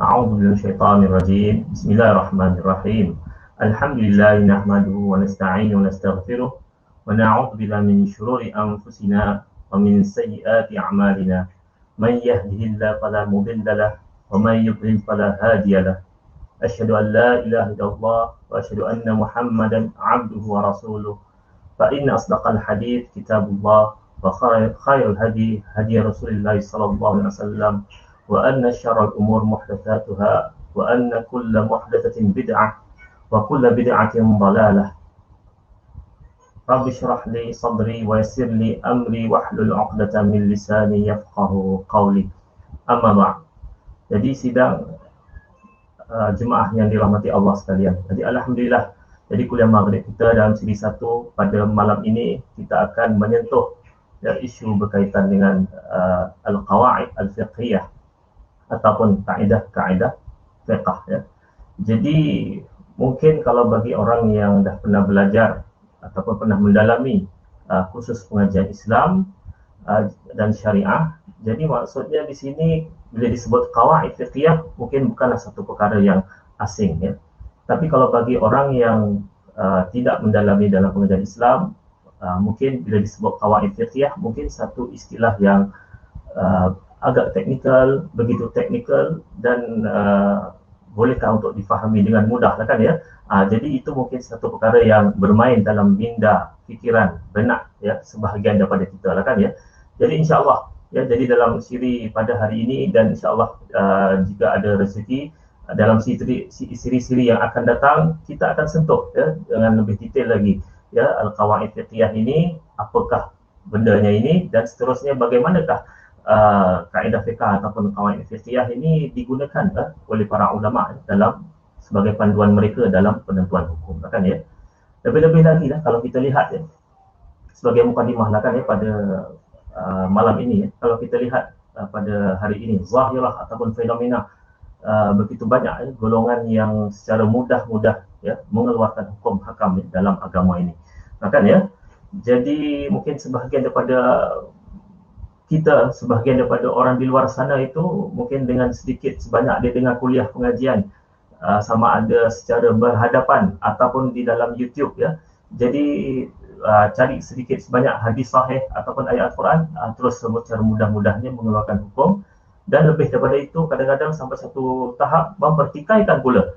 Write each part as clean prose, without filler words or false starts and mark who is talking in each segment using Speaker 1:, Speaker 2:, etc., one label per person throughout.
Speaker 1: أعوذ بالله من الشيطان الرجيم. بسم الله الرحمن الرحيم. الحمد لله نحمده ونستعينه ونستغفره ونعوذ بالله من شرور أنفسنا ومن سيئات أعمالنا. من يهده الله فلا مضل له ومن يضلل فلا هادي له. أشهد أن لا إله إلا الله وأشهد أن محمدا عبده ورسوله. فإن أصدق الحديث كتاب الله وخير الهدي هدي رسول الله صلى الله عليه وسلم وأن شر الأمور محدثاتها وأن كل محدثة بدعة وكل بدعة ضلالة. رب اشرح لي صدري ويسر لي أمري واحلل عقدة من لساني يفقه قولي. Amma ba'd. Jadi sidang jemaah yang dirahmati Allah sekalian. Jadi alhamdulillah, jadi kuliah maghrib kita dalam siri 1 pada malam ini kita akan menyentuh isu berkaitan dengan al-qawaid al-fiqhiyah ataupun kaedah-kaedah fiqh ya. Jadi mungkin kalau bagi orang yang dah pernah belajar ataupun pernah mendalami khusus pengajian Islam dan syariah, jadi maksudnya di sini bila disebut qawaid fiqhiyah mungkin bukanlah satu perkara yang asing ya. Tapi kalau bagi orang yang tidak mendalami dalam pengajian Islam, mungkin bila disebut qawaid fiqhiyah mungkin satu istilah yang agak teknikal, begitu teknikal dan bolehkah untuk difahami dengan mudah lah kan ya. Jadi itu mungkin satu perkara yang bermain dalam minda, fikiran, benak ya sebahagian daripada kita lah kan ya. Jadi insya-Allah ya, jadi dalam siri pada hari ini dan insya-Allah jika ada rezeki dalam siri-siri yang akan datang kita akan sentuh ya dengan lebih detail lagi ya al-qawaid fiqhiyah ini, apakah bendanya ini dan seterusnya bagaimanakah kaedah fiqh ataupun qawaid fiqhiyah ini digunakan oleh para ulama dalam sebagai panduan mereka dalam penentuan hukum kan ya. Lebih-lebih lagi lah kalau kita lihat ya sebagai mukadimah lah kan ya pada malam ini ya, kalau kita lihat pada hari ini zahirah ataupun fenomena begitu banyak ya, golongan yang secara mudah-mudah ya mengeluarkan hukum hakam ya, dalam agama ini kan ya. Jadi mungkin sebahagian daripada kita, sebahagian daripada orang di luar sana itu mungkin dengan sedikit sebanyak dia dengar kuliah pengajian sama ada secara berhadapan ataupun di dalam YouTube ya. Jadi cari sedikit sebanyak hadis sahih ataupun ayat Al-Quran, terus secara mudah-mudahnya mengeluarkan hukum, dan lebih daripada itu kadang-kadang sampai satu tahap mempertikaikan pula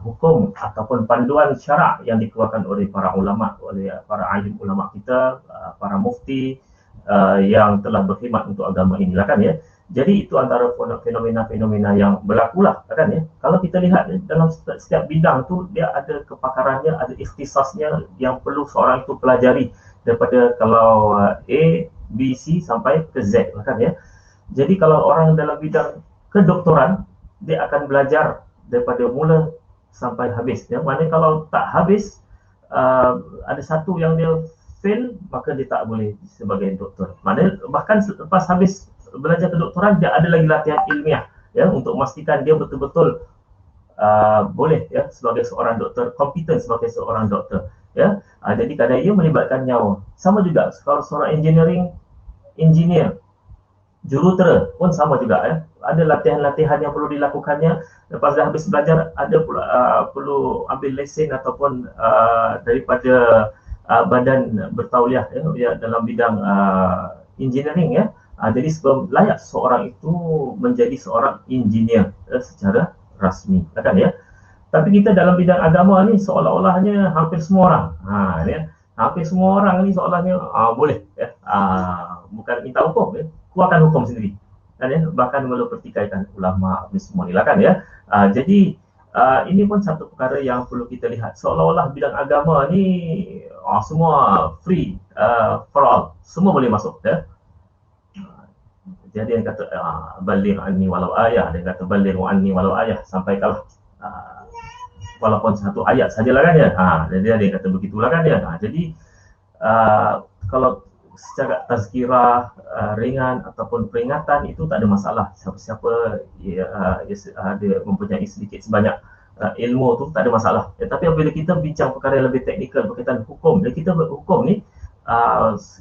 Speaker 1: hukum ataupun panduan syarak yang dikeluarkan oleh para ulama, oleh para alim ulama kita, para mufti yang telah berkhidmat untuk agama inilah kan ya. Jadi itu antara fenomena-fenomena yang berlaku lah kan ya. Kalau kita lihat dalam setiap bidang tu dia ada kepakarannya, ada ikhtisasnya yang perlu seorang itu pelajari daripada kalau A, B, C sampai ke Z lah kan ya. Jadi kalau orang dalam bidang kedoktoran dia akan belajar daripada mula sampai habis ya. Maknanya kalau tak habis ada satu yang dia fail, maka dia tak boleh sebagai doktor. Maknanya bahkan selepas habis belajar kedoktoran dia ada lagi latihan ilmiah ya untuk memastikan dia betul-betul boleh ya sebagai seorang doktor, kompeten sebagai seorang doktor ya. Jadi kadang ia melibatkan nyawa. Sama juga kalau seorang engineer, jurutera pun sama juga ya. Ada latihan-latihan yang perlu dilakukannya. Lepas dah habis belajar ada pula perlu ambil lesen ataupun daripada badan bertauliah ya dalam bidang engineering ya. Jadi sebelum layak seorang itu menjadi seorang engineer secara rasmi kan ya. Tapi kita dalam bidang agama ni seolah-olahnya hampir semua orang ya, hampir semua orang ni seolahnya boleh ya, bukan minta hukum ya, keluarkan hukum sendiri kan ya, bahkan perlu pertikaikan ulama ni semua ni lah kan ya. Jadi ini pun satu perkara yang perlu kita lihat, seolah-olah bidang agama ni semua free for all, semua boleh masuk ya. Jadi dia kata baligh anni walau ayah, dia kata baligh anni walau ayah, sampaikanlah walaupun satu ayat sajalah kan ya. Jadi dia kata begitulah kan ya. Jadi kalau secara tazkirah ringan ataupun peringatan itu tak ada masalah. Siapa-siapa dia mempunyai sedikit sebanyak ilmu tu tak ada masalah ya. Tapi apabila kita bincang perkara yang lebih teknikal berkaitan hukum, bila kita berhukum ni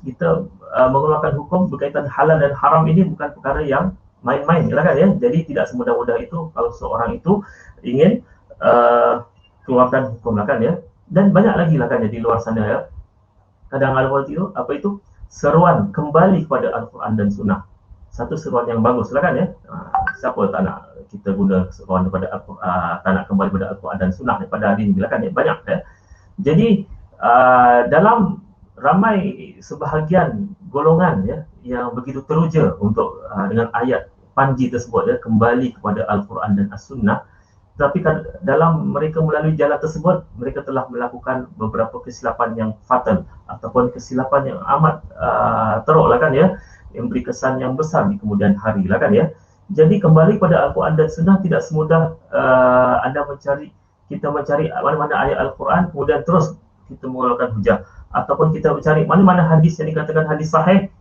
Speaker 1: kita mengeluarkan hukum berkaitan halal dan haram, ini bukan perkara yang main-main lah kan ya. Jadi tidak semudah-mudah itu kalau seorang itu ingin keluarkan hukum lah kan ya. Dan banyak lagi lah kan ya di luar sana ya. Kadang ada itu apa itu seruan kembali kepada Al-Quran dan Sunnah. Satu seruan yang bagus lah kan ya. Siapa tak nak kita guna seruan kepada Al-Quran, tak nak kembali kepada Al-Quran dan Sunnah pada hari ini lah kan ya. Banyak ya. Jadi dalam ramai sebahagian golongan ya yang begitu teruja untuk dengan ayat panji tersebut ya, kembali kepada Al-Quran dan As-Sunnah, tapi dalam mereka melalui jalan tersebut mereka telah melakukan beberapa kesilapan yang fatal ataupun kesilapan yang amat teruk lah kan ya, yang beri kesan yang besar di kemudian hari lah kan ya. Jadi kembali kepada Al-Quran dan Sunnah tidak semudah kita mencari mana-mana ayat Al-Quran kemudian terus kita mengeluarkan hujah, ataupun kita mencari mana-mana hadis yang dikatakan hadis sahih,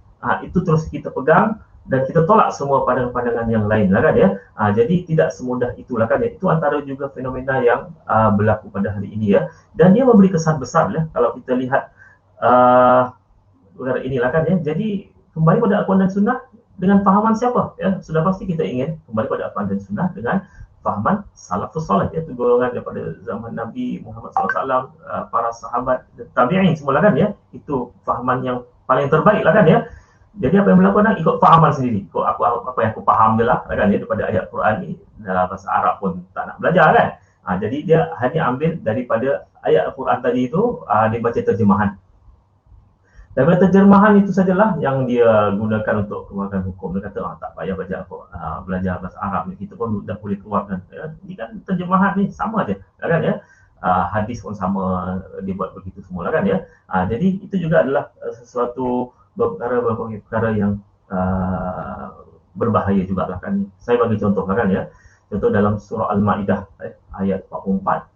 Speaker 1: itu terus kita pegang dan kita tolak semua pandangan-pandangan yang lain lah kan ya. Jadi tidak semudah itulah kan ya. Itu antara juga fenomena yang berlaku pada hari ini ya, dan dia memberi kesan besar ya kalau kita lihat perkara inilah kan ya. Jadi kembali pada Al-Quran dan Sunnah dengan fahaman siapa ya? Sudah pasti kita ingin kembali pada Al-Quran dan Sunnah dengan fahaman salafus salih, iaitu golongan daripada zaman Nabi Muhammad SAW, para sahabat, tabi'in semua kan ya. Itu fahaman yang paling terbaik lah kan ya. Jadi apa yang berlaku ikut fahaman sendiri, ikut apa yang aku faham je lah kan ya, daripada ayat Quran ni. Dalam bahasa Arab pun tak nak belajar kan. Jadi dia hanya ambil daripada ayat Al-Quran tadi itu, dia baca terjemahan. Daripada terjemahan itu sajalah yang dia gunakan untuk keluarkan hukum. Dia kata, tak payah belajar bahasa Arab ni, kita pun dah boleh keluarkan. Ini kan terjemahan ni sama je kan ya. Hadis pun sama, dia buat begitu semua kan ya. Jadi itu juga adalah sesuatu perkara yang berbahaya juga lah kan. Saya bagi contoh lah kan ya. Contoh dalam surah Al-Ma'idah ayat 44,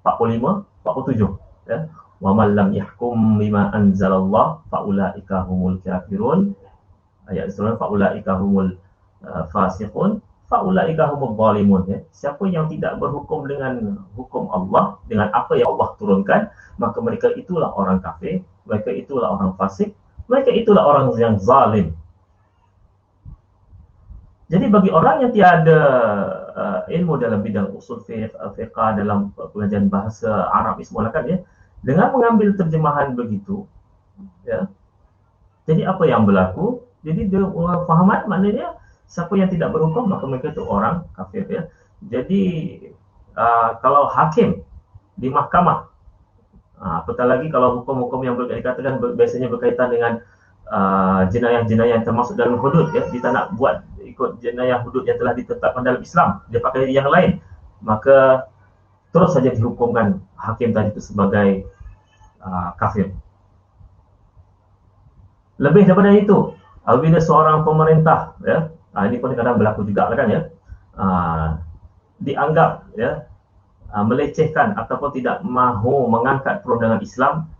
Speaker 1: 45, 47 ya. Wa man lam yahkum bima anzalallah faulaika humul kafirun. Ayat surah faulaika humul fasiqun, faulaika humul zalimun ya. Siapa yang tidak berhukum dengan hukum Allah, dengan apa yang Allah turunkan, maka mereka itulah orang kafir, mereka itulah orang fasik, mereka itulah orang yang zalim. Jadi bagi orang yang tiada ilmu dalam bidang usul fiqh, dalam pelajaran bahasa Arab semua kan ya, dengan mengambil terjemahan begitu ya, jadi apa yang berlaku? Jadi dia fahaman maknanya siapa yang tidak berhukum maka mereka itu orang kafir ya. Jadi kalau hakim di mahkamah, apatah lagi kalau hukum-hukum yang dikatakan biasanya berkaitan dengan jenayah-jenayah yang termasuk dalam hudud ya, dia tak nak buat ikut jenayah hudud yang telah ditetapkan dalam Islam, dia pakai yang lain, maka terus saja dihukumkan hakim tadi itu sebagai kafir. Lebih daripada itu, apabila seorang pemerintah ya, ini pun kadang berlaku juga kan ya, dianggap ya melecehkan ataupun tidak mahu mengangkat perundangan Islam,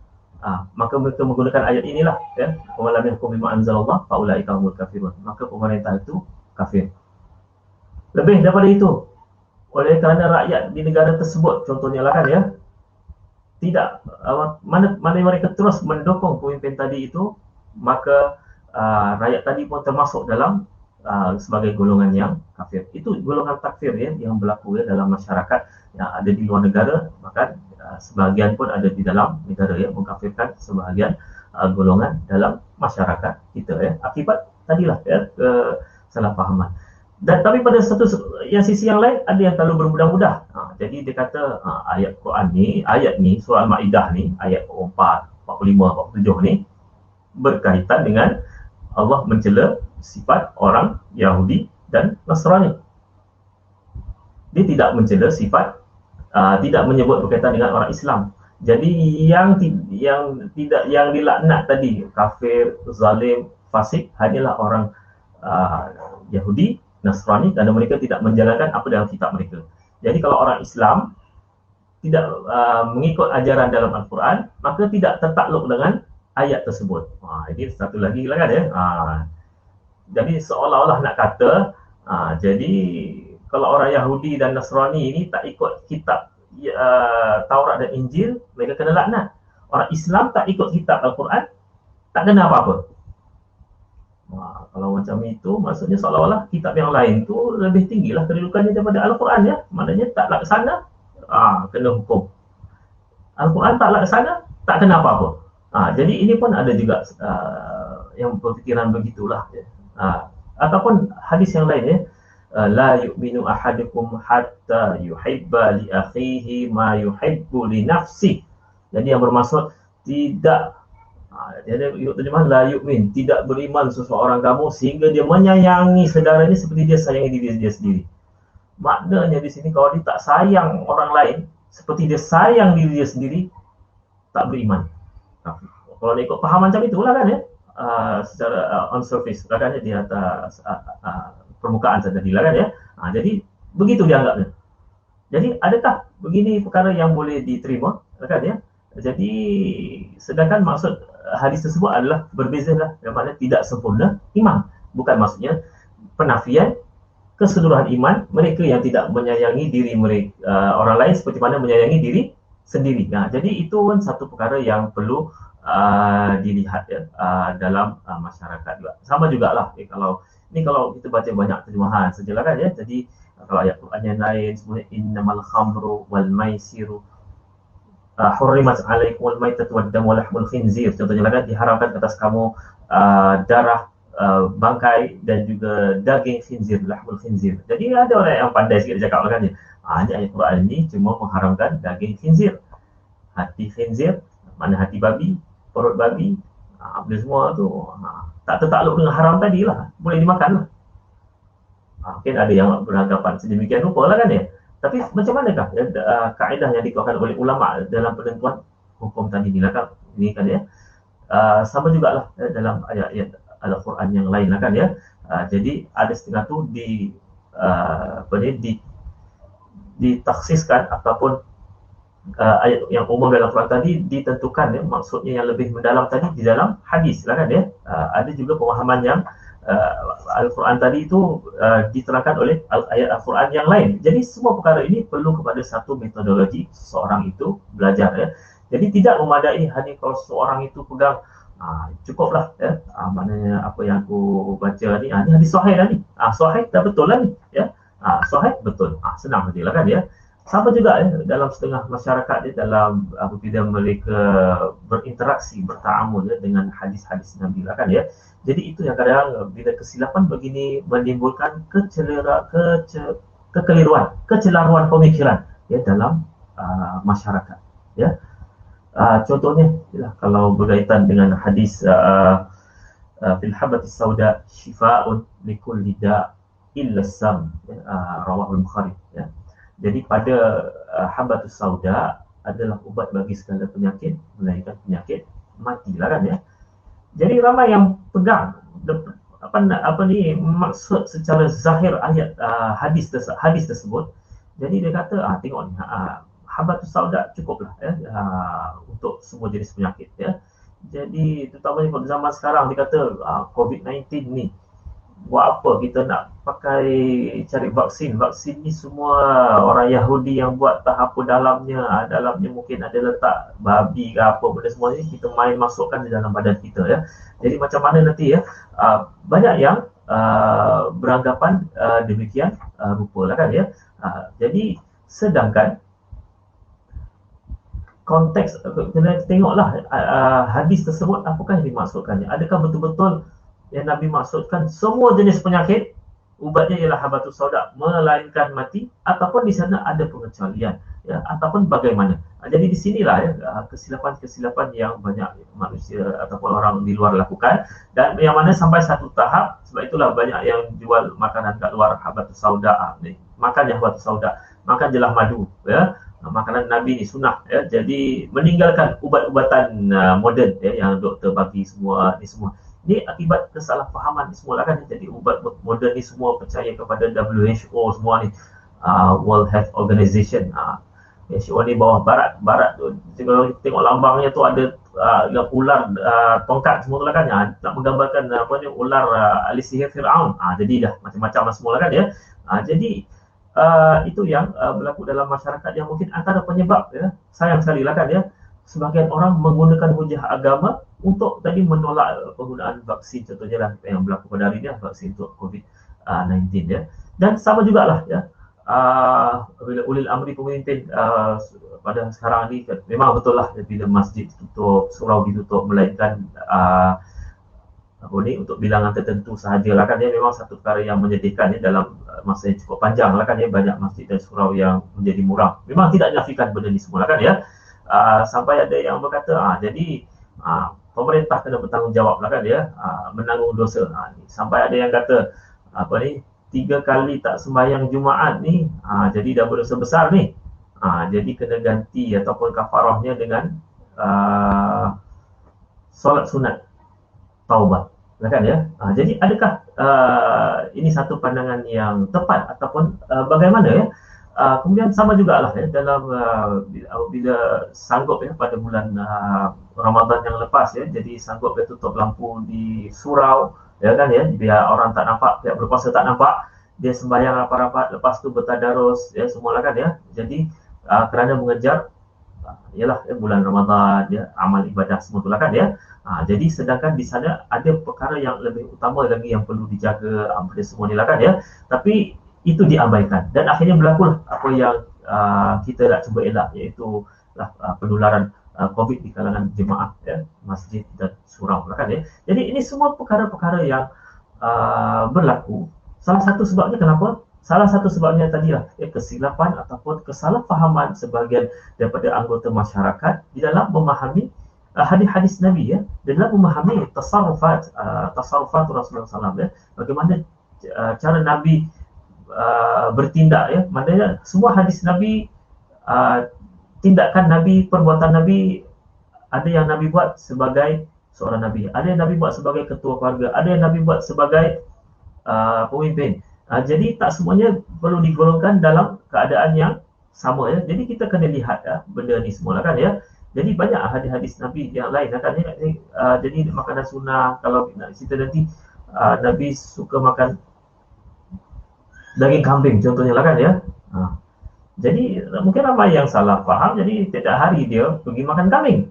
Speaker 1: maka mereka menggunakan ayat inilah ya, wa lam yahkum bima anzalallah faulaika humul kafirun, maka pemerintah itu kafir. Lebih daripada itu, oleh kerana rakyat di negara tersebut contohnya lah kan ya, tidak mana mereka terus mendukung pemimpin tadi itu, maka rakyat tadi pun termasuk dalam sebagai golongan yang kafir. Itu golongan takfir ya yang berlaku ya dalam masyarakat yang ada di luar negara, bahkan sebahagian pun ada di dalam negara ya, mengkafirkan sebahagian golongan dalam masyarakat kita ya, akibat tadilah ya kesalahpahaman. Dan tapi pada sisi yang lain ada yang terlalu bermudah-mudah. Jadi dia kata ayat Quran ni, ayat ni surah Al-Ma'idah ni ayat 44, 45, 47 ni berkaitan dengan Allah mencela sifat orang Yahudi dan Nasrani. Dia tidak mencela sifat, tidak menyebut berkaitan dengan orang Islam. Jadi yang dilaknat tadi kafir, zalim, fasik hanyalah orang Yahudi, Nasrani, kerana mereka tidak menjalankan apa dalam kitab mereka. Jadi kalau orang Islam tidak mengikut ajaran dalam Al-Quran, maka tidak tertakluk dengan ayat tersebut. Ini satu lagi lah kan ya. Jadi seolah-olah nak kata, jadi kalau orang Yahudi dan Nasrani ini tak ikut kitab Taurat dan Injil, mereka kena laknat. Orang Islam tak ikut kitab Al-Quran, tak kena apa-apa. Kalau macam itu maksudnya seolah-olah kitab yang lain tu lebih tinggilah kedudukannya daripada Al-Quran ya. Maknanya tak laksana kena hukum. Al-Quran tak laksana tak kena apa-apa. Jadi ini pun ada juga yang berfikiran begitulah ya. Ataupun hadis yang lain ya, la yu'minu ahadukum hatta yuhibba li akhihi ma yuhibbu li nafsi. Jadi yang bermaksud tidak jadi terjemahan la yu'min, tidak beriman seseorang kamu sehingga dia menyayangi saudaranya seperti dia sayangi diri dia sendiri. Maknanya di sini kalau dia tak sayang orang lain seperti dia sayang diri dia sendiri, tak beriman. Kalau dia ikut faham macam itulah kan ya, secara on surface lah kan ya, di atas permukaan tadi lah kan ya. Jadi begitu dianggapnya. Jadi adakah begini perkara yang boleh diterima kan ya? Jadi sedangkan maksud hadis tersebut adalah berbeza lah, yang makna tidak sempurna iman. Bukan maksudnya penafian keseluruhan iman mereka yang tidak menyayangi diri mereka orang lain seperti mana menyayangi diri sendiri. Jadi itu kan satu perkara yang perlu dilihat ya, dalam masyarakat juga. Sama jugalah kalau kita baca banyak terjemahan sajalah kan ya. Jadi kalau ayat Quran yang lain sebenarnya innamal khamru wal maisiru hurrimat alaikumul maitatu wad damu wa lahmul khinzir. Contohnya kan diharamkan atas kamu darah bangkai dan juga daging khinzir, lahmul khinzir. Jadi ada orang yang pandai sikit cakap kan dia. Ini ayat Quran ni cuma mengharamkan daging khinzir. Hati khinzir, mana hati babi, perut babi, apa semua tu tak tertakluk dengan haram tadi lah, boleh dimakan lah. Mungkin ada yang beranggapan sedemikian rupa lah kan ya. Tapi macam manakah kaedah yang dikeluarkan oleh ulama dalam penentuan hukum tadi ni lah kan? Ini kan ya. Sama jugalah dalam ayat-ayat Al-Quran yang lain lah kan ya. Jadi ada setengah tu ditaksiskan ataupun ayat yang umum dalam Quran tadi ditentukan ya, maksudnya yang lebih mendalam tadi di dalam hadis lah kan ya. Ada juga pemahaman yang Al-Quran tadi itu diterangkan oleh ayat Al-Quran yang lain. Jadi semua perkara ini perlu kepada satu metodologi seorang itu belajar ya. Jadi tidak memadai hanya kalau seorang itu pegang cukuplah ya. Maknanya apa yang aku baca ni, ni hadis sahih dah ni. Sahih dah betul lah ni ya. Sahih betul. Senang sajalah kan ya. Sama juga ya, dalam setengah masyarakat ya, dalam apabila mereka berinteraksi, bertaamul ya, dengan hadis-hadis Nabi lah kan ya. Jadi itu yang kadang bila kesilapan begini menimbulkan kekeliruan, kecelaruan pemikiran ya dalam masyarakat ya. Contohnya yalah, kalau berkaitan dengan hadis fil habatis sauda shifa'un likulli da' illa sam, rawahul Bukhari ya. Jadi pada habatus sauda adalah ubat bagi segala penyakit melainkan penyakit mati lah kan ya. Jadi ramai yang pegang apa ni maksud secara zahir ayat hadis tersebut. Jadi dia kata tengok ni habatus sauda cukuplah ya untuk semua jenis penyakit ya. Jadi terutamanya pada zaman sekarang dia kata COVID-19 ni buat apa kita nak pakai cari vaksin ni semua orang Yahudi yang buat tak apa dalamnya mungkin ada letak babi ke apa benda semua ni kita main masukkan di dalam badan kita ya. Jadi macam mana nanti ya banyak yang beranggapan demikian rupa lah kan ya. Jadi sedangkan konteks kena tengoklah hadis tersebut apakah yang dimaksudkannya, adakah betul-betul yang Nabi maksudkan semua jenis penyakit ubatnya ialah habatus sauda melainkan mati, ataupun di sana ada pengecualian ya, ataupun bagaimana. Jadi di sinilah ya kesilapan-kesilapan yang banyak manusia ataupun orang di luar lakukan, dan yang mana sampai satu tahap, sebab itulah banyak yang jual makanan kat luar habatus sauda, makan yang habatus sauda, makan jelah madu ya. Makanan Nabi ni sunnah ya. Jadi meninggalkan ubat-ubatan moden ya, yang doktor bagi semua ni semua. Ini akibat kesalahfahaman semua lah kan. Jadi ubat moden ni semua percaya kepada WHO semua ni, World Health Organization. WHO ni bawah barat tu. Kalau tengok lambangnya tu ada ular tongkat semua tu lah kan. Nak menggambarkan apa ni, ular ahli sihir Fir'aun. Jadi dah macam-macam lah semua lah kan ya. Jadi itu yang berlaku dalam masyarakat yang mungkin antara penyebab ya, sayang sekali lah kan ya, sebagian orang menggunakan hujah agama untuk tadi menolak penggunaan vaksin, contohnya lah yang berlaku pada hari ini vaksin untuk COVID-19 ya. Dan sama jugalah ya, bila ulil amri pemimpin pada sekarang ni memang betul lah bila masjid tutup, surau ditutup, melainkan untuk bilangan tertentu sahajalah kan ya. Memang satu perkara yang menyedihkan ya, dalam masa yang cukup panjang lah kan ya, banyak masjid dan surau yang menjadi muram. Memang tidak dinafikan benda ni semua lah kan ya. Sampai ada yang berkata jadi pemerintah kena bertanggungjawab lah kan ya, menanggung dosa. Sampai ada yang kata 3 kali tak sembahyang Jumaat ni jadi dah berdosa besar ni, jadi kena ganti ataupun kafarahnya dengan solat sunat taubat lah kan ya. Jadi adakah ini satu pandangan yang tepat ataupun bagaimana ya? Kemudian sama jugalah ya, dalam bila sanggup ya pada bulan Ramadan yang lepas ya, jadi sanggup dia tutup lampu di surau ya kan ya, biar orang tak nampak, pihak berkuasa tak nampak, dia sembahyang rapat-rapat, lepas tu bertadarus ya semualah kan ya. Jadi kerana mengejar ialah ya, bulan Ramadan ya, amal ibadah semua tu lah kan ya. Jadi sedangkan di sana ada perkara yang lebih utama lagi yang perlu dijaga pada semua ni lah kan ya. Tapi itu diabaikan dan akhirnya berlakulah apa yang kita nak cuba elak, iaitu penularan COVID di kalangan jemaah ya, masjid dan surau lah kan ya. Jadi ini semua perkara-perkara yang berlaku. Salah satu sebabnya kenapa? Salah satu sebabnya tadilah kesilapan ataupun kesalahfahaman sebahagian daripada anggota masyarakat di dalam memahami hadis-hadis Nabi ya, dalam memahami tasarrufat Rasulullah SAW ya, bagaimana cara Nabi bertindak ya. Maknanya semua hadis Nabi, tindakan Nabi, perbuatan Nabi, ada yang Nabi buat sebagai seorang Nabi, ada yang Nabi buat sebagai ketua keluarga, ada yang Nabi buat sebagai pemimpin. Jadi tak semuanya perlu digolongkan dalam keadaan yang sama ya. Jadi kita kena lihat benda ni semua lah kan ya. Jadi banyak hadis-hadis Nabi yang lain kan ya. Jadi makanan sunnah, kalau nak cerita nanti, Nabi suka makan daging kambing contohnya lah kan ya. Jadi mungkin ramai yang salah faham, jadi tiap hari dia pergi makan kambing,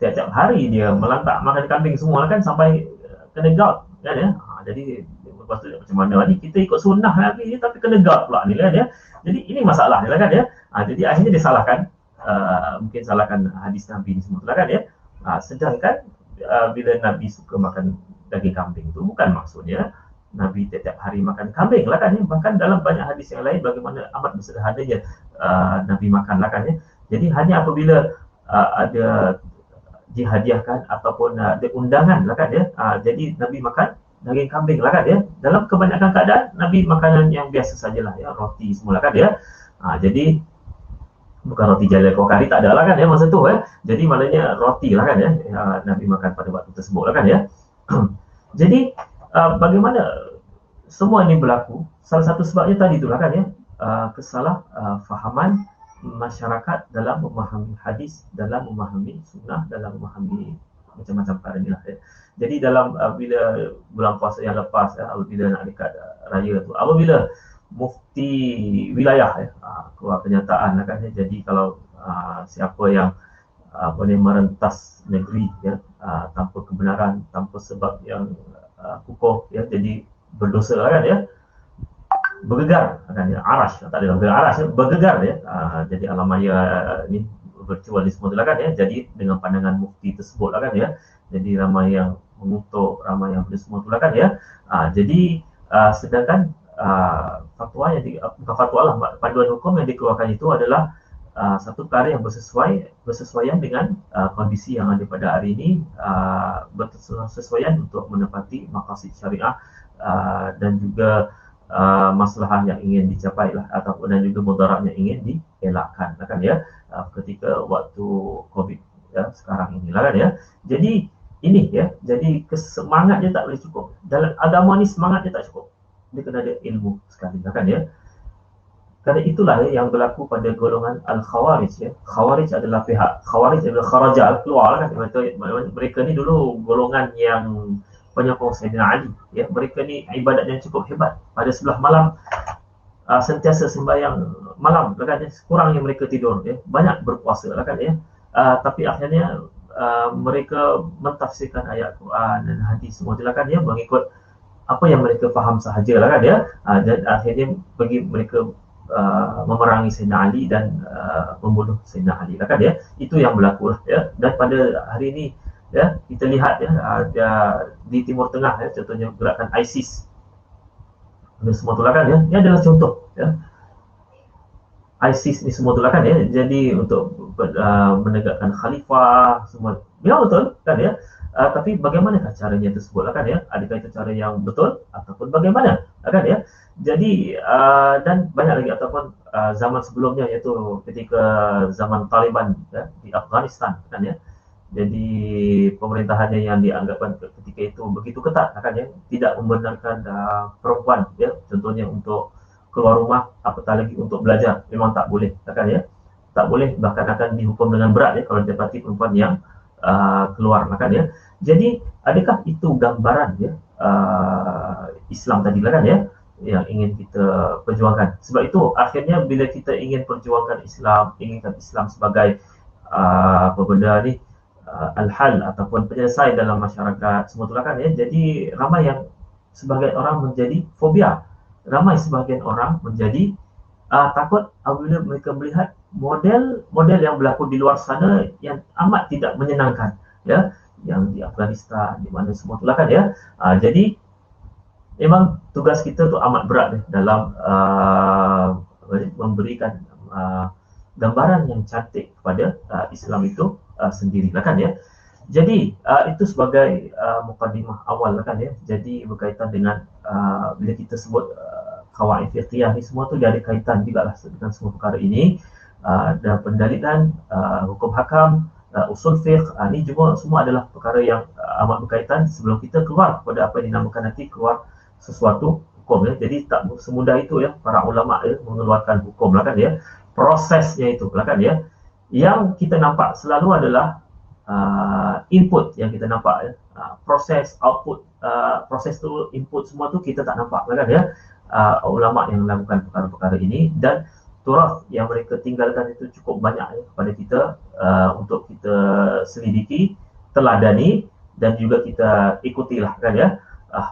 Speaker 1: tiap hari dia melantak makan kambing semua lah kan, sampai kena gout kan ya. Jadi lepas tu macam mana ni kita ikut sunnah lagi tapi kena gout pula ni kan ya. Jadi ini masalah ni lah kan ya. Jadi akhirnya dia salahkan, mungkin salahkan hadis Nabi ni semua lah kan ya. Sedangkan bila Nabi suka makan daging kambing tu bukan maksudnya Nabi tiap hari makan kambing lah kan ya. Bahkan dalam banyak hadis yang lain bagaimana amat bersederhananya Nabi makan lah kan ya. Jadi hanya apabila ada dihadiahkan ataupun ada undangan lah kan ya, jadi Nabi makan daging kambing lah kan ya. Dalam kebanyakan keadaan Nabi makanan yang biasa sajalah ya, roti semua lah kan ya. Jadi bukan roti jalil kokari, tak ada lah kan ya masa tu ya. Jadi maknanya roti lah kan ya, Nabi makan pada waktu tersebut lah kan ya. Jadi bagaimana semua ini berlaku? Salah satu sebabnya tadi itulah kan ya, kesalahfahaman masyarakat dalam memahami hadis, dalam memahami sunnah, dalam memahami macam-macam perkara inilah ya. Jadi dalam bila bulan puasa yang lepas ya, bila nak dekat raya tu, apabila mufti wilayah ya keluar kenyataan lah kan ya. Jadi kalau siapa yang merentas negeri ya tanpa kebenaran, tanpa sebab yang kukuh ya, jadi berdosa lah kan ya, bergegar kan ya, arash, tak ada arash ya, bergegar ya. Jadi alam maya ni virtual ni semua lah kan ya. Jadi dengan pandangan mufti tersebut lah kan ya, jadi ramai yang mengutuk, ramai yang benda semua tu lah kan ya. Jadi sedangkan fatwa yang bukan fatwa lah, panduan hukum yang dikeluarkan itu adalah satu perkara yang bersesuaian dengan kondisi yang ada pada hari ini, bersesuaian untuk menepati maqasid syariah dan juga masalah yang ingin dicapai lah, ataupun dan juga mudarat yang ingin dielakkan lah kan ya, ketika waktu COVID ya, sekarang ini lah kan ya. Jadi ini ya, jadi semangatnya tak boleh cukup. Dalam agama ni semangatnya tak cukup, dia kena ada ilmu sekali lah kan ya. Kerana itulah ya, yang berlaku pada golongan Al-Khawarij ya. Khawarij adalah pihak, Khawarij adalah kharaja, keluar kan. Mereka ni dulu golongan yang penyokong Sayyidina Ali ya. Mereka ni ibadat yang cukup hebat. Pada sebelah malam sentiasa sembahyang malam lah kan ya. Kurangnya mereka tidur ya. Banyak berpuasa lah kan ya. Tapi akhirnya mereka mentafsirkan ayat Quran dan hadis semua itulah kan ya, mengikut apa yang mereka faham sahajalah kan ya. Dan akhirnya bagi mereka memerangi Sayyidina Ali dan membunuh Sayyidina Ali lah kan ya. Itu yang berlaku lah ya. Dan pada hari ini ya, kita lihat ya, ada di Timur Tengah ya, contohnya gerakan ISIS dan semua itulah kan ya. Ini adalah contoh ya. ISIS ni semua itulah kan ya. Jadi untuk menegakkan khalifah semua, memang betul kan ya. Tapi bagaimanakah caranya tersebut lah kan ya? Adakah itu cara yang betul ataupun bagaimana kan ya? Jadi dan banyak lagi ataupun zaman sebelumnya, iaitu ketika zaman Taliban ya, di Afghanistan kan ya. Jadi pemerintahannya yang dianggapkan ketika itu begitu ketat kan ya, tidak membenarkan perempuan ya, contohnya untuk keluar rumah, apatah lagi untuk belajar, memang tak boleh kan ya. Tak boleh, bahkan akan dihukum dengan berat ya kalau dapati perempuan yang keluar kan ya. Jadi adakah itu gambaran ya Islam tadi kan ya, yang ingin kita perjuangkan? Sebab itu akhirnya bila kita ingin perjuangkan Islam, inginkan Islam sebagai apa benda ni, al-hal ataupun penyelesai dalam masyarakat semua itulah kan ya. Jadi ramai yang sebagian orang menjadi fobia, ramai sebagian orang menjadi takut apabila mereka melihat model yang berlaku di luar sana yang amat tidak menyenangkan ya, yang di Afghanistan, di mana semua itulah kan ya. Jadi memang tugas kita tu amat berat dalam memberikan gambaran yang cantik kepada Islam itu sendiri lah kan ya. Jadi itu sebagai mukadimah awal lah kan ya. Jadi berkaitan dengan bila kita sebut qawaid fiqhiyah ni semua tu dia ada kaitan juga lah dengan semua perkara ini, dan pendalilan hukum hakam, usul fiqh, ni juga semua adalah perkara yang amat berkaitan sebelum kita keluar pada apa yang dinamakan nanti keluar sesuatu hukum ya. Jadi tak semudah itu ya para ulama ya mengeluarkan hukum lah kan ya. Prosesnya itu lah kan ya. Yang kita nampak selalu adalah input yang kita nampak ya. Proses, output, proses tu, input semua tu kita tak nampak lah kan ya. Ulama yang melakukan perkara-perkara ini, dan turaf yang mereka tinggalkan itu cukup banyak ya, kepada kita untuk kita selidiki, teladani dan juga kita ikutilah kan ya.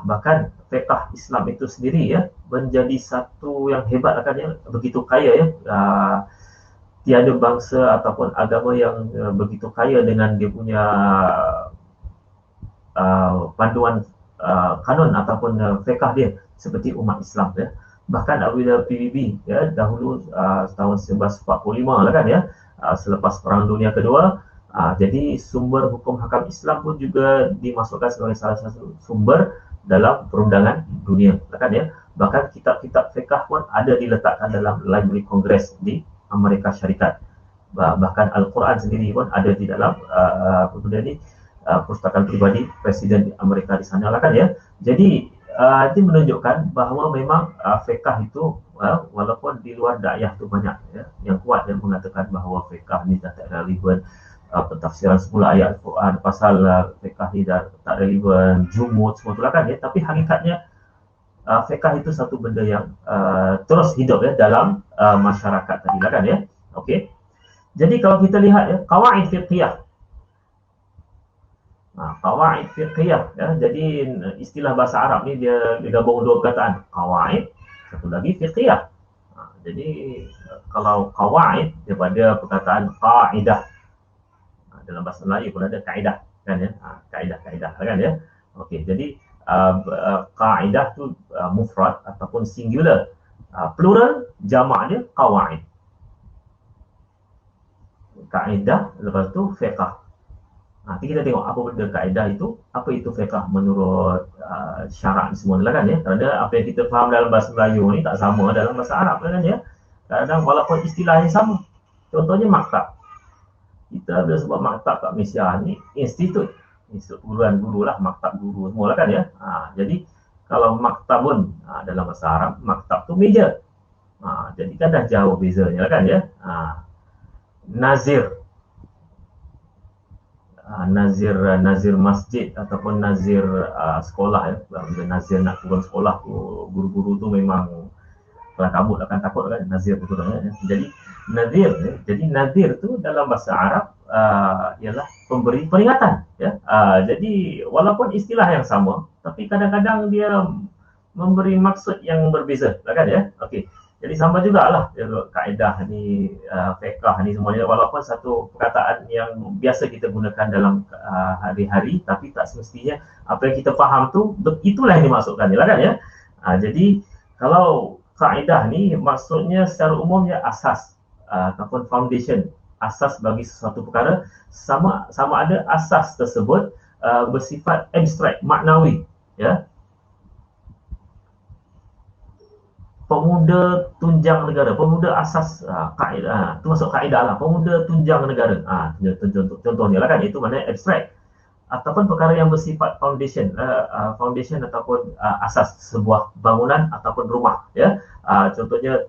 Speaker 1: Bahkan fiqh Islam itu sendiri ya menjadi satu yang hebat kan ya, begitu kaya ya. Tiada bangsa ataupun agama yang begitu kaya dengan dia punya panduan kanun ataupun fiqh dia seperti umat Islam ya. Bahkan apabila PBB ya dahulu tahun 1945 lah kan ya, selepas Perang Dunia Kedua, jadi sumber hukum hakam Islam pun juga dimasukkan sebagai salah satu sumber dalam perundangan dunia lah kan ya. Bahkan kitab-kitab fiqh pun ada diletakkan dalam Library Congress di Amerika Syarikat. Bahkan Al-Quran sendiri pun ada di dalam perpustakaan pribadi Presiden Amerika di sana lah kan ya. Jadi itu menunjukkan bahawa memang fiqh itu walaupun di luar dakwah tu banyak ya, yang kuat yang mengatakan bahawa fiqh ni tak relevan, pentafsiran semula ayat Al-Quran pasal fiqh ni dah tak relevan, jumud semua itulah kan ya. Tapi hakikatnya fiqh itu satu benda yang terus hidup ya dalam masyarakat tadi lah kan ya. Okey. Jadi kalau kita lihat ya qawaid fiqhiyah, qawaid fiqhiyah ya. Jadi istilah bahasa Arab ni dia gabung dua perkataan, qawaid, satu lagi fiqhiyah. Jadi kalau qawaid daripada perkataan qaidah, dalam bahasa Melayu pun ada kaedah kan ya, kaedah kan ya. Okey, jadi kaedah tu mufrad ataupun singular, plural jamak dia qawaid. Kaedah, lepas tu fiqh. Nanti kita tengok apa benda kaedah itu, apa itu fiqh menurut syarak ni semua kan ya. Kerana apa yang kita faham dalam bahasa Melayu ni tak sama dalam bahasa Arab kan ya. Kadang walaupun istilahnya sama. Contohnya maktab. Kita bila sebut maktab kat Malaysia ni institut perguruan guru lah, maktab guru semua lah kan ya. Jadi kalau maktabun dalam bahasa Arab, maktab tu meja. Jadi kan dah jauh bezanya lah kan ya. Nazir, nazir masjid ataupun nazir sekolah ya. Bila nazir nak turun sekolah tu, guru-guru tu memang kalau kabut akan takut kan nazir betul kan ya. Jadi nazir ya. Jadi nazir tu dalam bahasa Arab ialah pemberi peringatan, ya. Jadi walaupun istilah yang sama, tapi kadang-kadang dia memberi maksud yang berbeza, kan ya. Okey. Jadi sama jugalah kaedah ni, fiqh ni semuanya, walaupun satu perkataan yang biasa kita gunakan dalam hari-hari, tapi tak semestinya apa yang kita faham tu itulah yang dimaksudkan, kan ya. Jadi kalau kaedah ni maksudnya secara umumnya asas ataupun foundation, asas bagi sesuatu perkara, sama ada asas tersebut bersifat abstrak, maknawi, ya. Pemuda tunjang negara, pemuda asas kaedah, itu masuk kaedah lah, pemuda tunjang negara. Contohnya lah kan, itu maknanya abstrak. Ataupun perkara yang bersifat foundation, foundation ataupun asas sebuah bangunan ataupun rumah, ya. Contohnya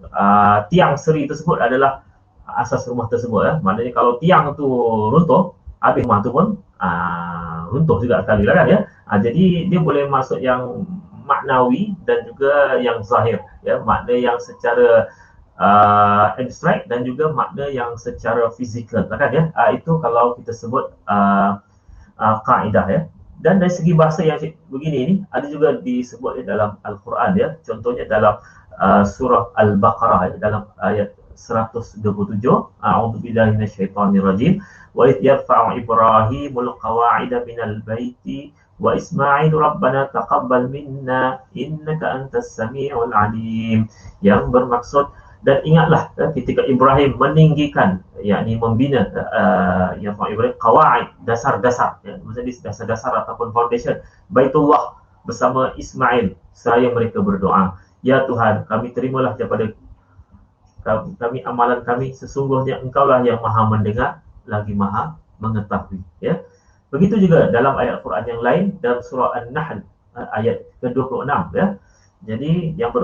Speaker 1: tiang seri tersebut adalah asas rumah tersebut, ya. Maknanya kalau tiang tu runtuh, habis rumah tu pun runtuh juga sekali lah kan, ya. Jadi dia boleh masuk yang maknawi dan juga yang zahir, ya, makna yang secara abstrak dan juga makna yang secara fizikal, kan ya. Itu kalau kita sebut kaedah, ya. Dan dari segi bahasa yang begini ni ada juga disebut dalam Al-Quran, ya. Contohnya dalam surah Al-Baqarah, ya, dalam ayat 127, a'udzubillahi minasyaitonirrajim, wa idh yarfa'u Ibrahimul qawa'ida minal baiti wa Ismail rabbana taqabbal minna innaka antas samiul alim, yang bermaksud, dan ingatlah ketika Ibrahim meninggikan, yakni membina yang Ibrahim qawaid, dasar-dasar, ya, maksudnya dasar-dasar ataupun foundation Baitullah bersama Ismail, seraya mereka berdoa, ya Tuhan, kami terimalah daripada kami amalan kami, sesungguhnya Engkaulah yang Maha mendengar lagi Maha mengetahui, ya. Begitu juga dalam ayat Quran yang lain, dalam surah An-Nahl ayat ke-26, ya. Jadi yang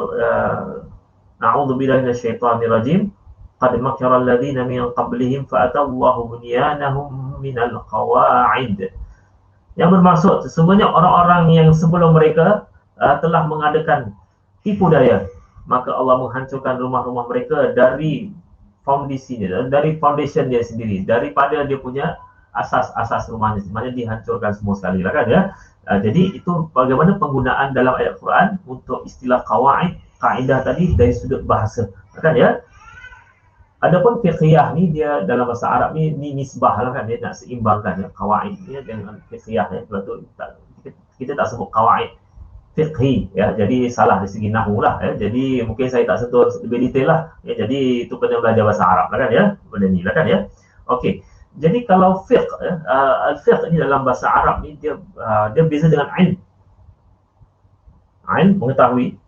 Speaker 1: a'udzubillahi minasyaitonirrajim, qad makara alladziina min qablihim fa'atallahu bunyanahum minal qawa'id. Yang bermaksud sesungguhnya orang-orang yang sebelum mereka telah mengadakan tipu daya, maka Allah menghancurkan rumah-rumah mereka dari foundasinya, dari foundation dia sendiri, daripada dia punya asas-asas rumahnya, sebenarnya dihancurkan semua sekali lah kan, ya. Jadi itu bagaimana penggunaan dalam ayat Quran untuk istilah qawaid, kaedah tadi dari sudut bahasa, kan ya. Adapun fiqhiyah ni dia dalam bahasa Arab ni nisbah lah kan, dia nak seimbangkan, ya, qawaid ni dengan fiqhiyah, ya. Sebab tu kita tak sebut qawaid fiqhi, ya. Jadi salah dari segi nahwu lah, ya. Jadi mungkin saya tak sentuh lebih detail lah, ya. Jadi itu kena belajar bahasa Arab lah kan, ya, benda ni lah kan, ya. Okey. Jadi kalau fiqh, al-fiqh ni dalam bahasa Arab ni dia beza dengan ilm. Ilm mengetahui,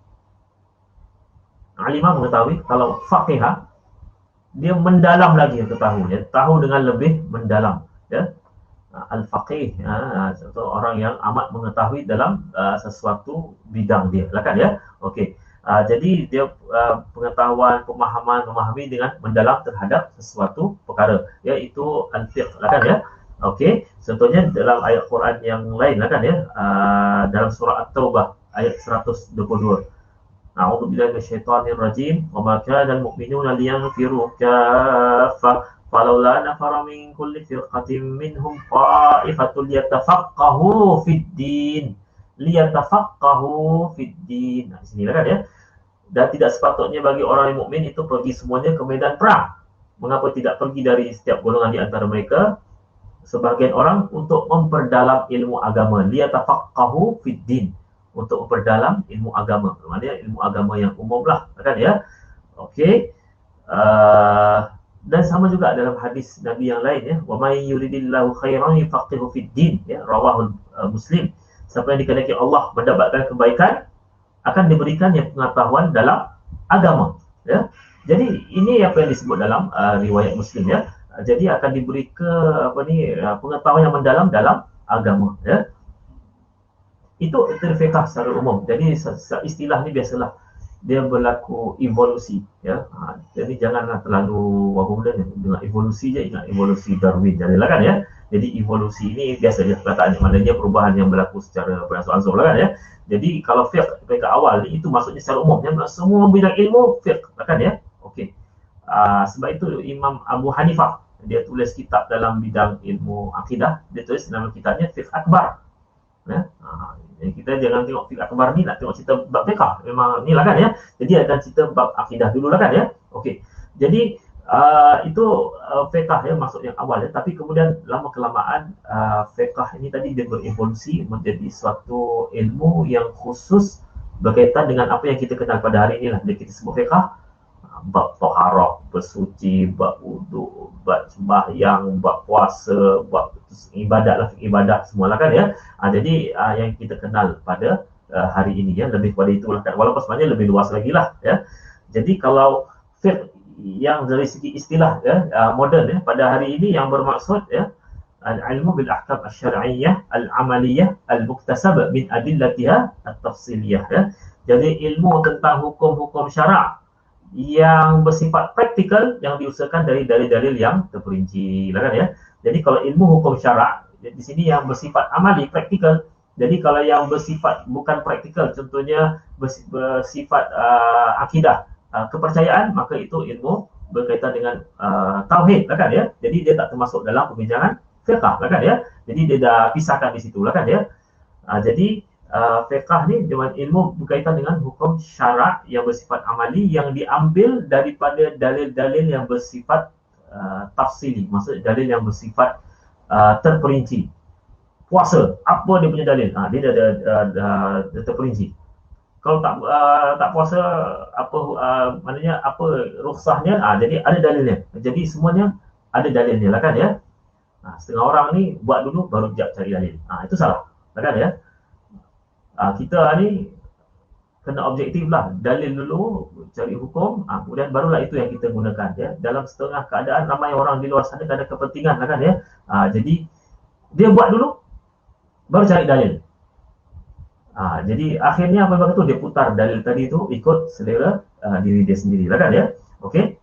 Speaker 1: alimah mengetahui. Kalau faqihah dia mendalam lagi untuk tahu, ya, tahu dengan lebih mendalam, ya. Al-faqih, contoh orang yang amat mengetahui dalam sesuatu bidang dia, lah kan, ya. Okey. Jadi dia pengetahuan, memahami dengan mendalam terhadap sesuatu perkara, iaitu al-fiqh, lah kan, ya. Okey, contohnya dalam ayat Quran yang lain, lah kan, ya, dalam surah At-Taubah ayat 122. A'udzubillahi minasyaitonirrajim, wa ma kana al-mu'minuna liyanfiru kaffah falawla nafara min kulli firqatin minhum ta'ifatun liyatafaqahu fid-din. Liyatafaqahu fid-din. Di sini lah kan, ya. Dan tidak sepatutnya bagi orang yang mukmin itu pergi semuanya ke medan perang. Mengapa tidak pergi dari setiap golongan di antara mereka, sebahagian orang, untuk memperdalam ilmu agama, liyatafaqahu fid-din, untuk memperdalam ilmu agama, maknanya ilmu agama yang umum lah, kan, ya. Okey. Dan sama juga dalam hadis Nabi yang lain, ya, wa may yuridillahu khairan yufaqihu fid-din, ya, rawahul Muslim. Siapa yang dikehendaki Allah mendapatkan kebaikan, akan diberikan yang pengetahuan dalam agama, ya. Jadi ini apa yang disebut dalam riwayat Muslim, ya. Jadi akan diberi pengetahuan yang mendalam dalam agama, ya. Itu fiqh secara umum. Jadi istilah ni biasalah dia berlaku evolusi, ya. Jadi janganlah terlalu apa benda ni, dengan evolusi je ingat evolusi Darwin, jadilah kan, ya. Jadi evolusi ini biasa je perkataannya, maknanya perubahan yang berlaku secara beransur-ansur lah kan, ya. Jadi kalau fiqh awal ni, itu maksudnya secara umum, ya, semua bidang ilmu fiqh, kan, ya. Okey. Sebab itu Imam Abu Hanifah, dia tulis kitab dalam bidang ilmu akidah, dia tulis nama kitabnya Fiqh Akbar. Ya? Kita jangan tengok Fiqh Akbar ni nak tengok cerita bab fiqh, memang ni lah kan ya. Jadi akan cerita bab akidah dulu lah kan ya. Okey. Jadi itu fiqh ya, maksud yang awal ya. Tapi kemudian lama kelamaan fiqh ini tadi dia berevolusi menjadi suatu ilmu yang khusus berkaitan dengan apa yang kita kenal pada hari ini lah. Jadi kita sebut fiqh, bab taharah, bersuci, bab wuduk, bab sembahyang, bab puasa, bab ibadat lah, ibadat semualah kan ya. Jadi yang kita kenal pada hari ini ya, lebih pada itulah kan. Walaupun sebenarnya lebih luas lagi lah ya. Jadi kalau fiqh yang dari segi istilah ya, moden ya, pada hari ini yang bermaksud ya, al-ilmu bil ahkam asy-syar'iyyah al-amaliyah al-muktasab min adillatiha at-tafsiliyah ya. Jadi ilmu tentang hukum-hukum syarak yang bersifat praktikal yang diusahakan dari dalil-dalil yang terperinci lah kan ya. Jadi kalau ilmu hukum syarak di sini yang bersifat amali, praktikal. Jadi kalau yang bersifat bukan praktikal, contohnya bersifat akidah, kepercayaan, maka itu ilmu berkaitan dengan tauhid lah kan ya. Jadi dia tak termasuk dalam perbincangan fiqh lah kan ya. Jadi dia dah pisahkan di situ lah kan ya. Jadi fiqh ni dengan ilmu berkaitan dengan hukum syarak yang bersifat amali yang diambil daripada dalil-dalil yang bersifat tafsili, maksud dalil yang bersifat terperinci. Puasa, apa dia punya dalil? Dia dah terperinci. Kalau tak puasa, apa maknanya apa rukhsahnya? Jadi ada dalilnya. Jadi semuanya ada dalilnya lah kan ya. Setengah orang ni buat dulu baru jap cari dalil. Itu salah lah kan ya. Kita ni kena objektif lah, dalil dulu, cari hukum, kemudian barulah itu yang kita gunakan ya. Dalam setengah keadaan ramai orang di luar sana ada kepentingan lah kan ya. Jadi dia buat dulu baru cari dalil. Jadi akhirnya apa yang itu dia putar dalil tadi itu ikut selera diri dia sendiri lah kan ya. Okey.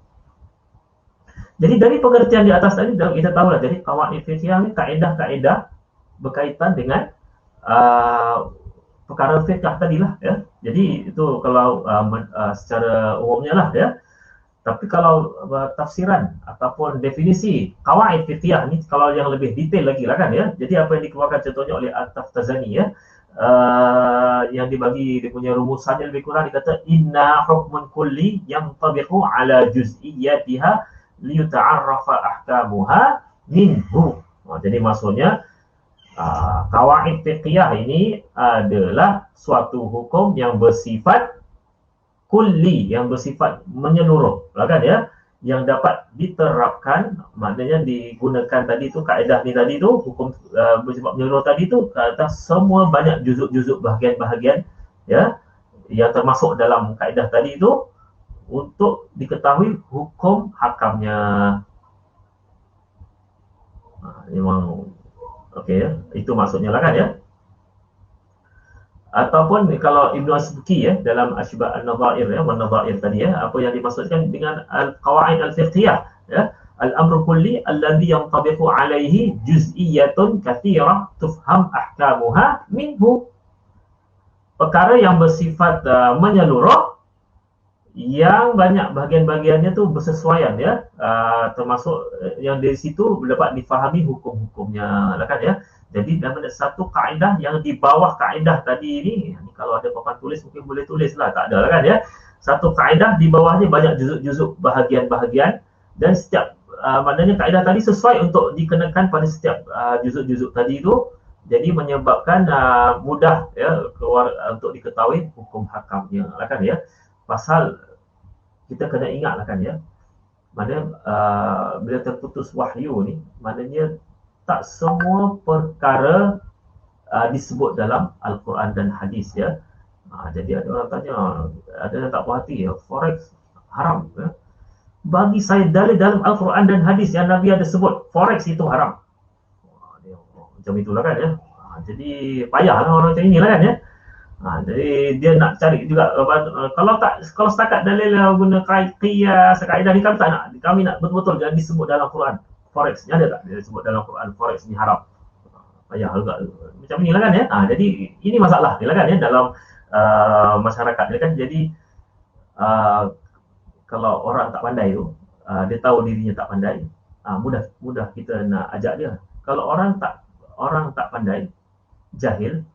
Speaker 1: Jadi dari pengertian di atas tadi kita tahu lah, jadi qawaid fiqhiyah ni kaedah-kaedah berkaitan dengan perkara fiqh tadilah ya. Jadi itu kalau secara umumnya lah ya. Tapi kalau tafsiran ataupun definisi qawaid fiqhiyah ni kalau yang lebih detail lagi lah kan ya. Jadi apa yang dikeluarkan contohnya oleh At-Taftazani ya, yang dibagi dia punya rumusannya lebih kurang, dikata inna hukmun kulli yantabiqu ala juz'iyyatiha liyuta'arrafa ahkamuha minhu. Jadi maksudnya qawaid fiqhiyah ini adalah suatu hukum yang bersifat kulli, yang bersifat menyeluruh lah kan ya, yang dapat diterapkan, maknanya digunakan tadi tu kaedah ni tadi tu, hukum bersifat menyeluruh tadi tu atas semua banyak juzuk-juzuk bahagian-bahagian ya yang termasuk dalam kaedah tadi tu untuk diketahui hukum hakamnya. Memang okey ya, itu maksudnya lah kan ya. Ataupun kalau Ibnu Asbuki ya dalam Ashbah an-Nadha'ir ya, wan-Nadha'ir tadi ya, apa yang dimaksudkan dengan al-qawaid al-fiqhiyah ya, al-amru kulli alladhi yantabiqu alaihi juz'iyyatun katsirah tufham ahkamuha minhu. Perkara yang bersifat menyeluruh yang banyak bahagian-bahagiannya tu bersesuaian ya, termasuk yang dari situ dapat difahami hukum-hukumnya lah kan ya. Jadi dalam satu kaedah yang di bawah kaedah tadi ni kalau ada papan tulis mungkin boleh tulis lah, tak ada lah kan ya. Satu kaedah di bawahnya banyak juzuk-juzuk bahagian-bahagian, dan setiap maknanya kaedah tadi sesuai untuk dikenakan pada setiap juzuk-juzuk tadi itu. Jadi menyebabkan mudah ya keluar untuk diketahui hukum hakamnya lah kan ya. Pasal kita kena ingat lah kan ya, maknanya bila terputus wahyu ni, maknanya tak semua perkara disebut dalam Al-Quran dan hadis ya. Jadi ada orang tanya, ada yang tak puas hati ya, forex haram ya. Bagi saya dalil dalam Al-Quran dan hadis yang Nabi ada sebut forex itu haram. Macam itulah kan ya. Jadi payahlah orang macam inilah kan ya. Jadi dia nak cari juga kalau setakat dalil guna qiyas kaedah ni, kami tak nak, kami nak betul-betul jadi disebut dalam Quran forex ni ada tak dia sebut dalam Quran forex ni haram. Payah juga macam inilah kan ya. Jadi ini masalah ni lah kan ya dalam masyarakat ni kan. Jadi kalau orang tak pandai tu, dia tahu dirinya tak pandai, mudah kita nak ajak dia. Kalau orang tak pandai, jahil,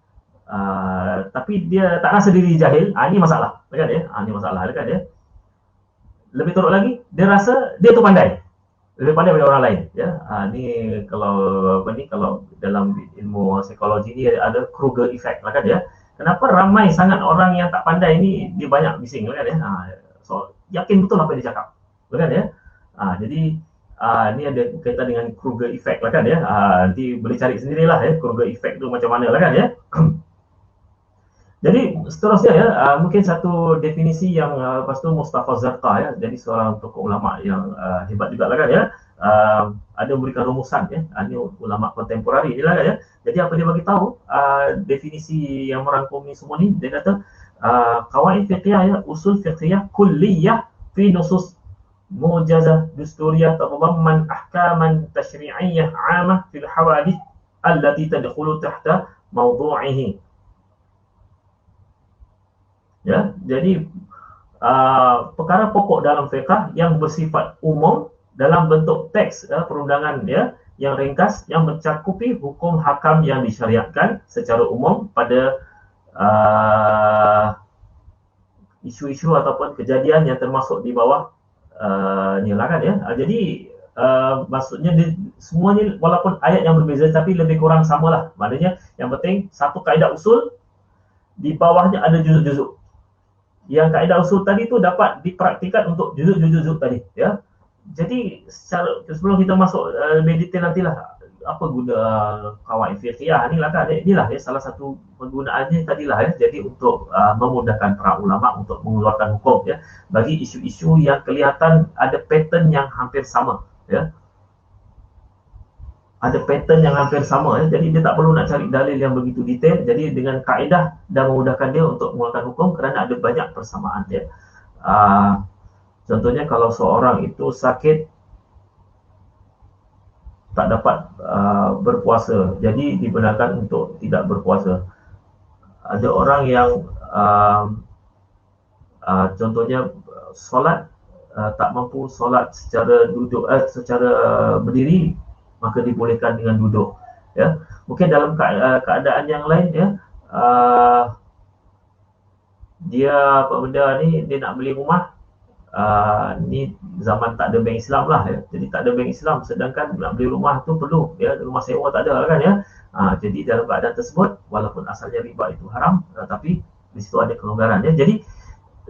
Speaker 1: tapi dia tak rasa diri jahil, ini masalah, kan ya? Ini masalah, kan ya? Lebih teruk lagi, dia rasa dia tu pandai, lebih pandai daripada orang lain, ya. Ni kalau dalam ilmu psikologi ni ada Kruger effect, kan ya? Kenapa ramai sangat orang yang tak pandai ni dia banyak bising, kan ya? So yakin betul apa yang dia cakap, kan ya? Jadi ni ada kaitan dengan Kruger effect, kan ya? Nanti boleh cari sendirilah ya, Kruger effect tu macam mana, kan ya? Jadi seterusnya ya, mungkin satu definisi yang lepas tu Mustafa Zarqa ya, jadi seorang tokoh ulama yang hebat juga kan ya, ada memberikan rumusan ya, ini ulama kontemporari ni kan ya. Jadi apa dia bagi tahu, definisi yang merangkumi semua ni, dia kata qawaid fiqhiyah ya, usul fiqhiyah kulliyah fi nusus mujazah dusturiyah tatadamman ahkaman tashri'iyyah 'amah fil hawadith allati tadkhulu tahta mawdu'ihi. Ya, jadi perkara pokok dalam fiqh yang bersifat umum dalam bentuk teks perundangan ya, yang ringkas yang mencakupi hukum hakam yang disyariatkan secara umum pada isu-isu ataupun kejadian yang termasuk di bawah ni lah kan ya. Jadi maksudnya semuanya walaupun ayat yang berbeza tapi lebih kurang samalah. Maknanya yang penting satu kaedah usul, di bawahnya ada juzuk-juzuk. Yang kaedah usul tadi tu dapat dipraktikan untuk juzuk-juzuk tadi ya. Jadi sebelum kita masuk lebih detail nantilah apa guna qawaid fiqhiyah ni lah kan, inilah ya salah satu penggunaannya tadilah ya. Jadi untuk memudahkan para ulama untuk mengeluarkan hukum ya bagi isu-isu yang kelihatan ada pattern yang hampir sama ya. Ada pattern yang hampir sama ya. Jadi dia tak perlu nak cari dalil yang begitu detail. Jadi dengan kaedah dan memudahkan dia untuk mengeluarkan hukum kerana ada banyak persamaan ya. Contohnya kalau seorang itu sakit tak dapat berpuasa, jadi dibenarkan untuk tidak berpuasa. Ada orang yang contohnya solat tak mampu solat secara duduk secara berdiri, maka dibolehkan dengan duduk ya. Mungkin dalam keadaan yang lain ya, dia apa benda ni, dia nak beli rumah, ni zaman tak ada bank Islam lah ya. Jadi tak ada bank Islam, sedangkan nak beli rumah tu perlu ya, rumah sewa tak ada kan ya. Jadi dalam keadaan tersebut walaupun asalnya riba itu haram, tapi di situ ada kelonggaran ya. Jadi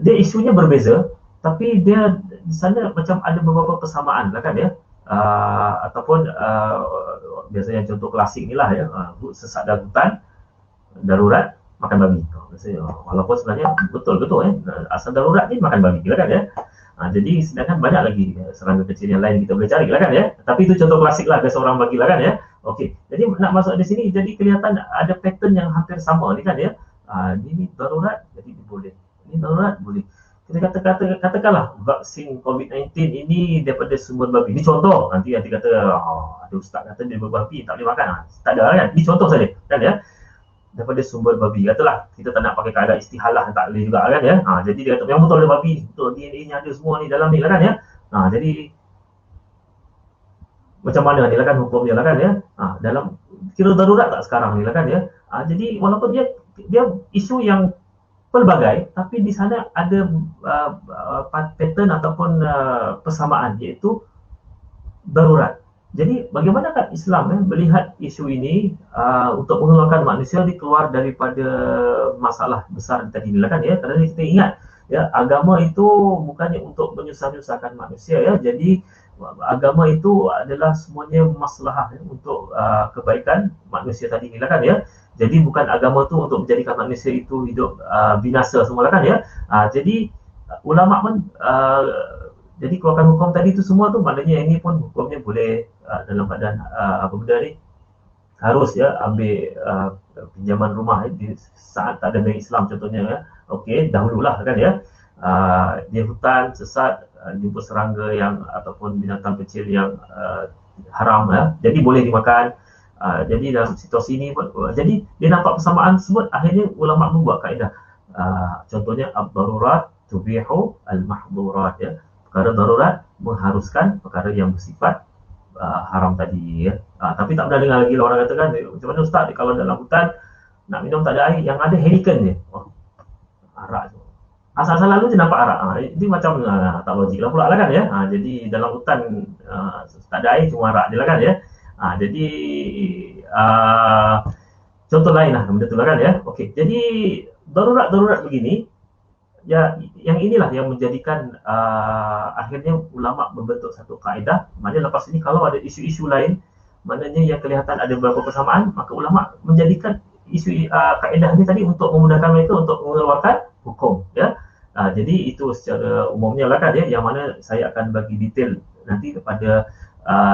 Speaker 1: dia isunya berbeza, tapi dia di sana macam ada beberapa persamaan lah kan ya. Ataupun biasanya contoh klasik inilah ya, sesak dalam hutan, darurat, makan babi. Biasanya, walaupun sebenarnya betul-betul ya, asal darurat ni makan babi lah kan ya. Jadi sedangkan banyak lagi serangga kecil yang lain kita boleh cari lah kan ya. Tapi itu contoh klasik lah, biasa orang bagilah kan ya. Okey, jadi nak masuk di sini, jadi kelihatan ada pattern yang hampir sama ni kan ya. Ini darurat, jadi boleh. Ini darurat, boleh. Kita katakanlah vaksin COVID-19 ini daripada sumber babi. Ini contoh. Nanti kata, ada ustaz kata dia berbabi tak boleh makan. Tak ada kan? Ini contoh saja kan ya. Daripada sumber babi. Katalah kita tak nak pakai kaedah istihalah, tak boleh juga kan ya. Jadi dia kata yang betul ada babi, betul DNA-nya ada semua ni dalam ni lah kan ya. Jadi macam mana ni lah kan hukumnya lah kan ya. Dalam kira darurat tak sekarang ni lah kan ya. Jadi walaupun dia isu yang pelbagai, tapi di sana ada pattern ataupun persamaan, iaitu darurat. Jadi bagaimanakah Islam melihat isu ini untuk mengeluarkan manusia keluar daripada masalah besar tadi ni lah kan ya. Kerana kita ingat ya, agama itu bukannya untuk menyusah-nyusahkan manusia ya. Jadi agama itu adalah semuanya maslahah ya, untuk kebaikan manusia tadi ni lah kan ya. Jadi bukan agama tu untuk menjadikan manusia itu hidup binasa semua lah kan ya. Jadi ulama pun jadi keluarkan hukum tadi tu semua tu, maknanya ini pun hukumnya boleh dalam keadaan apa benda ni harus ya ambil pinjaman rumah di saat tak ada bank Islam contohnya ya. Okey, dahululah kan ya. Di hutan sesat jumpa serangga yang ataupun binatang kecil yang haram ya. Jadi boleh dimakan. Jadi dalam situasi ini jadi dia nampak persamaan tersebut, akhirnya ulama membuat kaedah. Contohnya ad-darurat tubihu al-mahdhurat ya. Perkara darurat mengharuskan perkara yang bersifat haram tadi ya. Tapi tak pernah dengar lagi orang katakan macam mana ustaz kalau dalam hutan nak minum tak ada air, yang ada helikan je. Oh, arak tu. Asal-asal lalu je nampak arak. Itu macam tak logik lah pula lah kan ya. Jadi dalam hutan tak ada air, cuma arak je lah kan ya. Jadi contoh lain lah benda tu lah kan ya. Okey, jadi darurat-darurat begini, ya, yang inilah yang menjadikan akhirnya ulama membentuk satu kaedah. Maknanya lepas ini kalau ada isu-isu lain, maknanya yang kelihatan ada beberapa persamaan, maka ulama menjadikan isu kaedah ini tadi untuk memudahkan mereka untuk mengeluarkan hukum ya. Jadi itu secara umumnya lah kan ya, yang mana saya akan bagi detail nanti kepada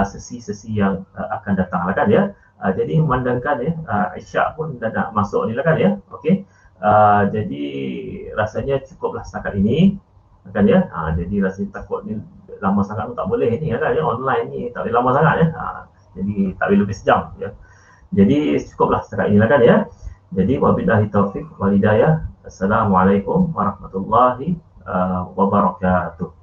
Speaker 1: sesi-sesi yang akan datang lah kan ya. Jadi memandangkan ya, Isyak pun dah nak masuk ni lah kan ya. Okey. Jadi rasanya cukuplah setakat ini kan ya. Jadi rasanya takut ni lama sangat pun tak boleh ni kan ya, online ni tak boleh lama sangat ya. Jadi tak boleh lebih sejam ya. Jadi cukuplah setakat inilah kan ya. Jadi wabillahi taufiq wal hidayah. Assalamualaikum warahmatullahi wabarakatuh.